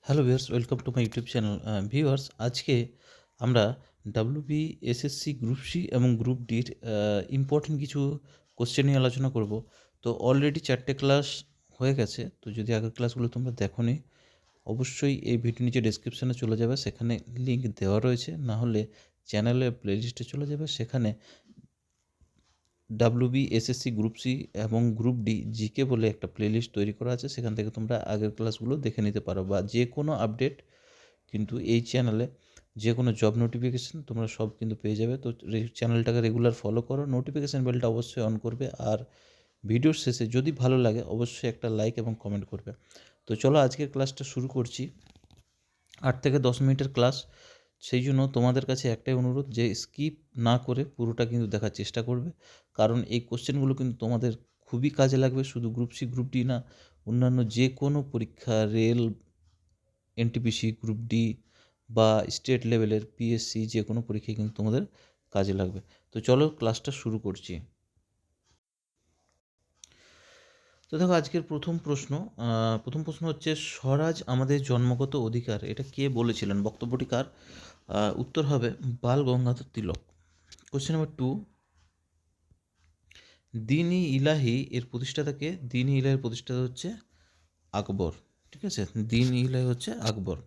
Hello viewers, welcome to my YouTube channel. Viewers, আজকে আমরা WB, SSC group C এবং group ডির important কিছু কোশ্চেন নিয়ে আলোচনা করব। তো অলরেডি 4টে ক্লাস হয়ে গেছে। তো যদি আগের ক্লাসগুলো তোমরা দেখোনি, অবশ্যই এই ভিডিও নিচে ডেসক্রিপশানে চলে যাবে, সেখানে লিঙ্ক দেওয়া রয়েছে। না হলে চ্যানেলের প্লেলিস্টে চলে যাবে, সেখানে ডাব্লিউবি, এসএসসি গ্রুপ সি এবং গ্রুপ ডি জিকে বলে একটা প্লেলিস্ট তৈরি করা আছে। সেখান থেকে তোমরা আগের ক্লাসগুলো দেখে নিতে পারো, বা যে কোনো আপডেট কিন্তু এই চ্যানেলে, যে কোনো জব নোটিফিকেশান তোমরা সব কিন্তু পেয়ে যাবে। তো চ্যানেলটাকে রেগুলার ফলো করো, নোটিফিকেশান বেলটা অবশ্যই অন করবে, আর ভিডিওর শেষে যদি ভালো লাগে অবশ্যই একটা লাইক এবং কমেন্ট করবে। তো চলো আজকের ক্লাসটা শুরু করছি। 8 থেকে 10 মিনিটের ক্লাস, সেই জন্য তোমাদের কাছে একটাই অনুরোধ যে স্কিপ না করে পুরোটা কিন্তু দেখার চেষ্টা করবে, কারণ এই কোশ্চেনগুলো কিন্তু তোমাদের খুবই কাজে লাগবে। শুধু গ্রুপ সি গ্রুপ ডি না, অন্যান্য যে কোনো পরীক্ষা, রেল, এনটিপিসি, গ্রুপ ডি বা স্টেট লেভেলের পিএসসি, যে কোনো পরীক্ষায় কিন্তু তোমাদের কাজে লাগবে। তো চলো ক্লাসটা শুরু করছি। তো দেখো, আজকের প্রথম প্রশ্ন হচ্ছে, স্বরাজ আমাদের জন্মগত অধিকার, এটা কে বলেছিলেন? বক্তব্যটি কার? উত্তর হবে বাল গঙ্গাধর তিলক। কোশ্চেন নাম্বার 2, দিন-ই ইলাহি এর প্রতিষ্ঠাতা কে? দিন-ই ইলাহির প্রতিষ্ঠাতা হচ্ছে আকবর। ঠিক আছে, দিন-ই ইলাহি হচ্ছে আকবর।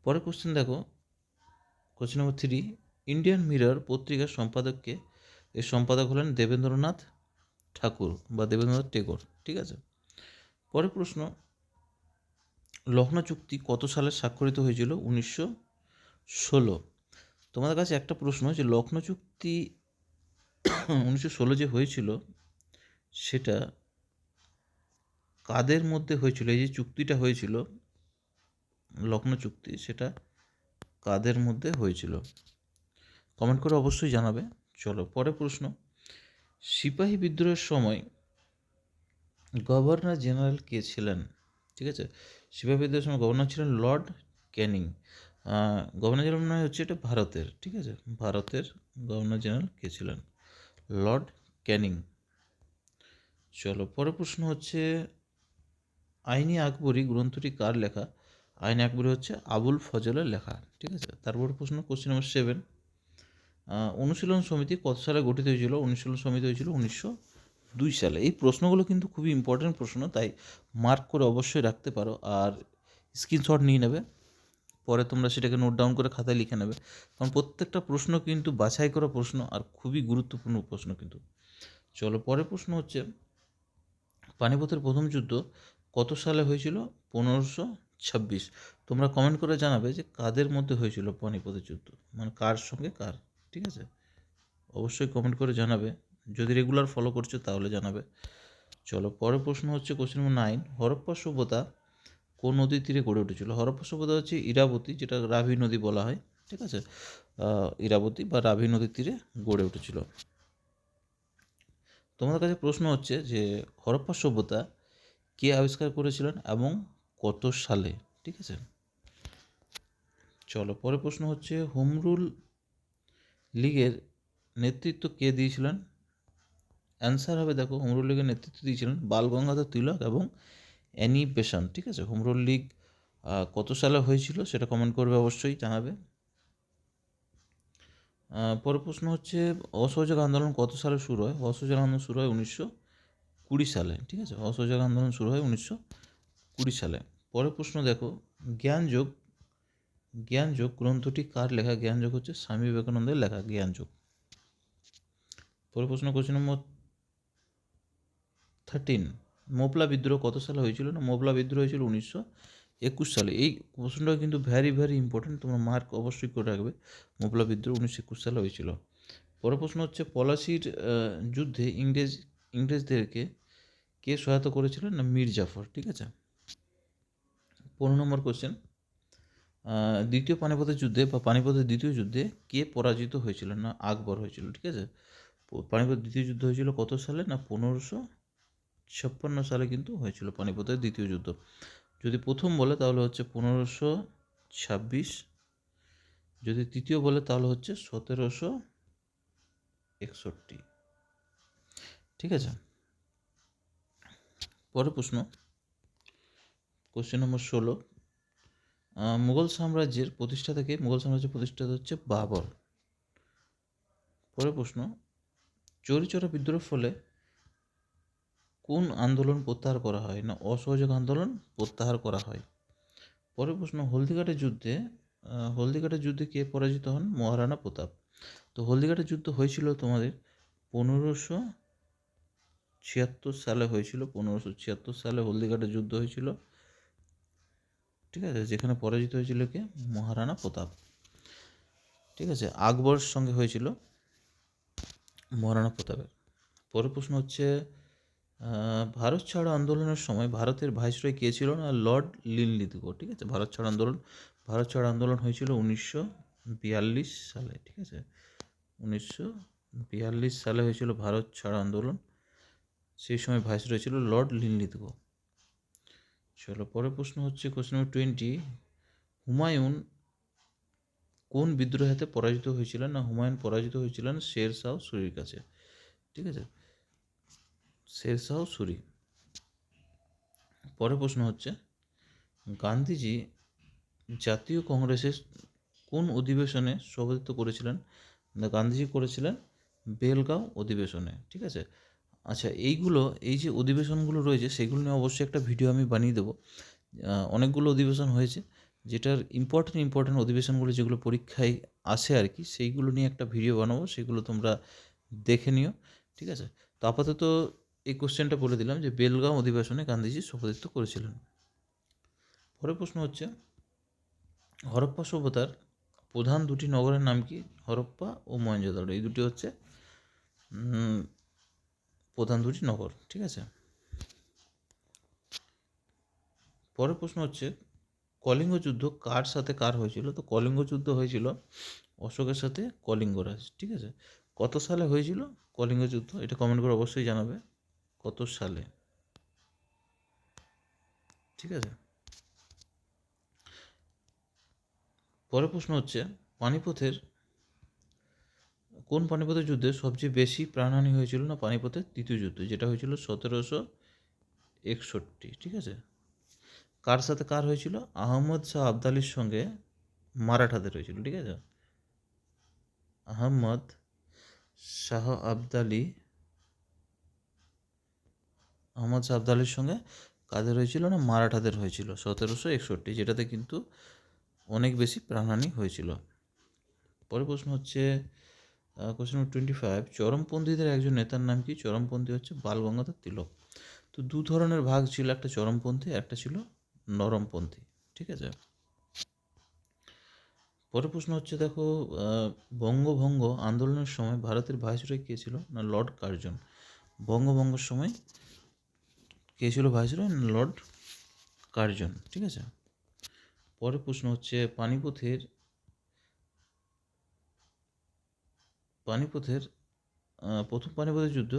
পরের কোশ্চেন দেখো, কোশ্চেন নাম্বার 3, ইন্ডিয়ান মিরর পত্রিকার সম্পাদক কে? এর সম্পাদক হলেন দেবেন্দ্রনাথ ঠাকুর বা দেবেন্দ্রনাথ টেগোর। ঠিক আছে। পরের প্রশ্ন, লখনৌ চুক্তি কত সালে স্বাক্ষরিত হয়েছিল? 1916। তোমাদের কাছে একটা প্রশ্ন, যে লখনৌ চুক্তি 1916 যে হয়েছিল, সেটা কাদের মধ্যে হয়েছিল? এই যে চুক্তিটা হয়েছিল লখনৌ চুক্তি, সেটা কাদের মধ্যে হয়েছিল? কমেন্ট করে অবশ্যই জানাবে। চলো পরের প্রশ্ন, সিপাহী বিদ্রোহের সময় গভর্নর জেনারেল কে ছিলেন? ঠিক আছে, সিপাহী বিদ্রোহের সময় গভর্নর ছিলেন লর্ড ক্যানিং। গভর্নর জেনারেল মানে হচ্ছে এটা ভারতের। ঠিক আছে, ভারতের গভর্নর জেনারেল কে ছিলেন? লর্ড ক্যানিং। চলো পরের প্রশ্ন হচ্ছে, আইনি আকবরী গ্রন্থটি কার লেখা? আইনি আকবরী হচ্ছে আবুল ফজলের লেখা। ঠিক আছে। তারপর প্রশ্ন, কোশ্চেন নাম্বার 7, অনুশীলন সমিতি কত সালে গঠিত হয়েছিল? অনুশীলন সমিতি হয়েছিল 1902 সালে। এই প্রশ্নগুলো কিন্তু খুবই ইম্পর্টেন্ট প্রশ্ন, তাই মার্ক করে অবশ্যই রাখতে পারো, আর স্ক্রিনশট নিয়ে নেবে, পরে তোমরা সেটাকে নোট ডাউন করে খাতায় লিখে নেবে, কারণ প্রত্যেকটা প্রশ্ন কিন্তু বাছাই করা প্রশ্ন, আর খুবই গুরুত্বপূর্ণ প্রশ্ন কিন্তু। চলো পরের প্রশ্ন হচ্ছে, পানিপথের প্রথম যুদ্ধ কত সালে হয়েছিল? 1526। তোমরা কমেন্ট করে জানাবে যে কাদের মধ্যে হয়েছিল পানিপথের যুদ্ধ, মানে কার সঙ্গে কার। ঠিক আছে, অবশ্যই কমেন্ট করে জানাবে, যদি রেগুলার ফলো করছো তাহলে জানাবে। চলো পরের প্রশ্ন হচ্ছে, কোশ্চেন নম্বর 9, হরপ্পা সভ্যতা কোন নদীর তীরে গড়ে উঠেছিল? হরপ্পা সভ্যতা হচ্ছে ইরাবতী, যেটা রাভি নদী বলা হয়। ঠিক আছে, ইরাবতী বা রাভি নদীর তীরে গড়ে উঠেছিল। তোমাদের কাছে প্রশ্ন হচ্ছে যে হরপ্পা সভ্যতা কে আবিষ্কার করেছিলেন এবং কত সালে? ঠিক আছে। চলো পরের প্রশ্ন হচ্ছে, হোম রুল লীগের নেতৃত্ব কে দিয়েছিলেন? অ্যান্সার হবে, দেখো, হোম রুল লীগের নেতৃত্ব দিয়েছিলেন বাল গঙ্গাধর তিলক এবং অ্যানি বেসান্ট। ঠিক আছে, হোম রুল লীগ কত সালে হয়েছিল সেটা কমেন্ট করবে, অবশ্যই জানাবে। পরের প্রশ্ন হচ্ছে, অসহযোগ আন্দোলন কত সালে শুরু হয়? অসহযোগ আন্দোলন শুরু হয় 1920 সালে। ঠিক আছে, অসহযোগ আন্দোলন শুরু হয় 1920 সালে। পরের প্রশ্ন দেখো, জ্ঞানযোগ জ্ঞানযোগ গ্রন্থটি কার লেখা? জ্ঞানযোগ হচ্ছে স্বামী বিবেকানন্দের লেখা জ্ঞানযোগ। পরের প্রশ্ন, কোশ্চেন নম্বর 13, মোপলা বিদ্রোহ কত সালে হয়েছিল? না, মোপলা বিদ্রোহ হয়েছিল 1921 সালে। এই প্রশ্নটা কিন্তু ভ্যারি ভ্যারি ইম্পর্টেন্ট, তোমরা মার্ক অবশ্যই করে রাখবে। মোপলা বিদ্রোহ 1921 সালে হয়েছিল। পরের প্রশ্ন হচ্ছে, পলাশির যুদ্ধে ইংরেজদেরকে কে সহায়তা করেছিলেন? না, মীর জাফর। ঠিক আছে। 15 নম্বর কোশ্চেন, দ্বিতীয় পানিপথের যুদ্ধে বা পানিপথের দ্বিতীয় যুদ্ধে কে পরাজিত হয়েছিল? না, আকবর হয়েছিল। ঠিক আছে, পানিপথ দ্বিতীয় যুদ্ধ হয়েছিল কত সালে? না, 1556 সালে কিন্তু হয়েছিল পানিপথের দ্বিতীয় যুদ্ধ। যদি প্রথম বলে তাহলে হচ্ছে 1526, যদি তৃতীয় বলে তাহলে হচ্ছে 1761। ঠিক আছে। পরের প্রশ্ন, কোশ্চেন নম্বর 16, মুঘল সাম্রাজ্যের প্রতিষ্ঠাতা হচ্ছে বাবর। পরের প্রশ্ন, চৌরি চৌরা বিদ্রোহের ফলে কোন আন্দোলন প্রত্যাহার করা হয়? না অসহযোগ আন্দোলন প্রত্যাহার করা হয়। পরের প্রশ্ন, হলদিঘাটের যুদ্ধে কে পরাজিত হন? মহারাণা প্রতাপ। তো হলদিঘাটের যুদ্ধ হয়েছিল তোমাদের 1576 সালে হয়েছিল। 1576 সালে হলদিঘাটের যুদ্ধ হয়েছিল, ঠিক আছে, যেখানে পরাজিত হয়েছিল কে? মহারাণা প্রতাপ। ঠিক আছে, আকবরের সঙ্গে হয়েছিল মহারাণা প্রতাপের। পরের প্রশ্ন হচ্ছে, ভারত ছাড়ো আন্দোলনের সময় ভারতের ভাইসরয় কে ছিল? না লর্ড লিনলিথগো। ঠিক আছে, ভারত ছাড়ো আন্দোলন হয়েছিল 1942 সালে। ঠিক আছে, 1942 সালে হয়েছিল ভারত ছাড়ো আন্দোলন। সেই সময় ভাইসরয় ছিল লর্ড লিনলিথগো। চলো পরের প্রশ্ন হচ্ছে কোশ্চেন নম্বর 20, হুমায়ুন কোন বিদ্রোহেতে পরাজিত হয়েছিলেন? না হুমায়ুন পরাজিত হয়েছিলেন শের শাহ সুরির কাছে। ঠিক আছে, শের শাহ সুরি। পরের প্রশ্ন হচ্ছে, গান্ধীজি জাতীয় কংগ্রেসের কোন অধিবেশনে সভাপতিত্ব করেছিলেন? না গান্ধীজি করেছিলেন বেলগাঁও অধিবেশনে। ঠিক আছে, আচ্ছা এই যে অধিবেশনগুলো রয়েছে সেগুলো নিয়ে অবশ্যই একটা ভিডিও আমি বানিয়ে দেবো। অনেকগুলো অধিবেশন হয়েছে, যেটার ইম্পর্টেন্ট অধিবেশনগুলো যেগুলো পরীক্ষায় আসে আর কি, সেইগুলো নিয়ে একটা ভিডিও বানাবো, সেগুলো তোমরা দেখে নিও। ঠিক আছে, তো আপাতত এই কোশ্চেনটা বলে দিলাম যে বেলগাঁও অধিবেশনে গান্ধীজি সভাপতিত্ব করেছিলেন। পরের প্রশ্ন হচ্ছে, হরপ্পা সভ্যতার প্রধান দুটি নগরের নাম কি? হরপ্পা ও মহেঞ্জোদারো, এই দুটি হচ্ছে প্রধান দুটি নগর। ঠিক আছে, পরের প্রশ্ন হচ্ছে, কলিঙ্গ যুদ্ধ কার সাথে কার হয়েছিল? তো কলিঙ্গ যুদ্ধ হয়েছিল অশোকের সাথে কলিঙ্গরাজ। ঠিক আছে, কত সালে হয়েছিল কলিঙ্গ যুদ্ধ? এটা কমেন্ট করে অবশ্যই জানাবে কত সালে। ঠিক আছে, পরের প্রশ্ন হচ্ছে, কোন পানিপথের যুদ্ধে সবচেয়ে বেশি প্রাণহানি হয়েছিল? না পানিপথের দ্বিতীয় যুদ্ধ, যেটা হয়েছিল 1761। ঠিক আছে, কার সাথে কার হয়েছিল? আহমদ শাহ আবদালির সঙ্গে মারাঠাদের হয়েছিল। ঠিক আছে, আহমদ শাহ আবদালির সঙ্গে কাদের হয়েছিল? না মারাঠাদের হয়েছিল 1761, যেটাতে কিন্তু অনেক বেশি প্রাণহানি হয়েছিল। পরের প্রশ্ন হচ্ছে কোশ্চেন নম্বর 25, চরমপন্থীদের একজন নেতার নাম কি? চরমপন্থী হচ্ছে বাল গঙ্গাধর তিলক। তো দু ধরনের ভাগ ছিল, একটা চরমপন্থী, একটা ছিল নরমপন্থী। ঠিক আছে, পরের প্রশ্ন হচ্ছে দেখো, বঙ্গভঙ্গ আন্দোলনের সময় ভারতের ভাইসরয় কে ছিল? না লর্ড কার্জন। বঙ্গভঙ্গের সময় কে ছিল ভাইসরয়? না লর্ড কার্জন। ঠিক আছে, পরের প্রশ্ন হচ্ছে, পানিপথের প্রথম পানিপথের যুদ্ধ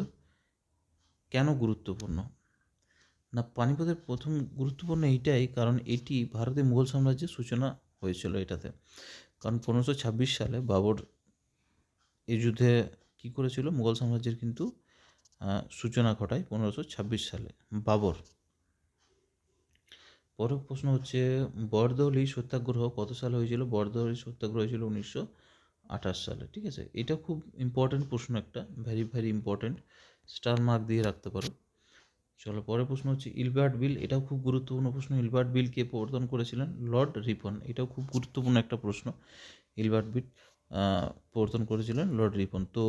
কেন গুরুত্বপূর্ণ? না পানিপথের প্রথম গুরুত্বপূর্ণ এইটাই কারণ এটি ভারতের মুঘল সাম্রাজ্যের সূচনা হয়েছিল এটাতে। কারণ 1526 সালে বাবর এই যুদ্ধে কী করেছিল? মুঘল সাম্রাজ্যের কিন্তু সূচনা ঘটায় 1526 সালে বাবর। পরের প্রশ্ন হচ্ছে, বরদৌলি সত্যাগ্রহ কত সালে হয়েছিল? বরদৌলি সত্যাগ্রহ হয়েছিল 1928 সালে। ঠিক আছে, এটা খুব ইম্পর্টেন্ট প্রশ্ন, একটা ভেরি ইম্পর্টেন্ট, স্টার মার্ক দিয়ে রাখতে পারো। চলো পরের প্রশ্ন হচ্ছে, ইলবার্ট বিল, এটাও খুব গুরুত্বপূর্ণ প্রশ্ন। ইলবার্ট বিল কে প্রবর্তন করেছিলেন? লর্ড রিপন। এটাও খুব গুরুত্বপূর্ণ একটা প্রশ্ন। ইলবার্ট বিল প্রবর্তন করেছিলেন লর্ড রিপন। তো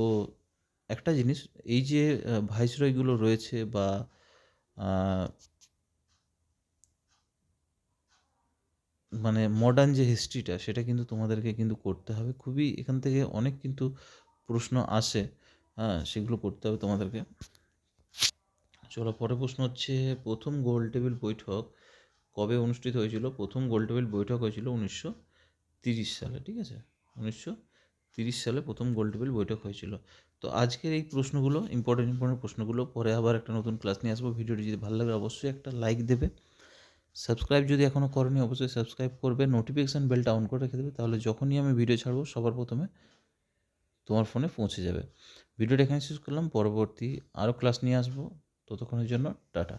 একটা জিনিস, এই যে ভাইসরয়গুলো রয়েছে বা মানে মডার্ন যে হিস্ট্রিটা, সেটা কিন্তু তোমাদেরকে কিন্তু করতে হবে। খুবই এখান থেকে অনেক কিন্তু প্রশ্ন আসে, হ্যাঁ, সেগুলো করতে হবে তোমাদেরকে। চলো পরের প্রশ্ন হচ্ছে, প্রথম গোলটেবিল বৈঠক কবে অনুষ্ঠিত হয়েছিল? প্রথম গোলটেবিল বৈঠক হয়েছিল 1930 সালে। ঠিক আছে, 1930 সালে প্রথম গোলটেবিল বৈঠক হয়েছিল। তো আজকের এই প্রশ্নগুলো ইম্পর্টেন্ট প্রশ্নগুলো, পরে আবার একটা নতুন ক্লাস নিয়ে আসবো। ভিডিওটি যদি ভালো লাগে অবশ্যই একটা লাইক দেবে। সাবস্ক্রাইব যদি এখনও করনি অবশ্যই সাবস্ক্রাইব করবে, নোটিফিকেশান বেলটা অন করে রেখে দেবে, তাহলে যখনই আমি ভিডিও ছাড়বো সবার প্রথমে তোমার ফোনে পৌঁছে যাবে। ভিডিওটা এখানে শেষ করলাম, পরবর্তী আরও ক্লাস নিয়ে আসবো। ততক্ষণের জন্য টাটা।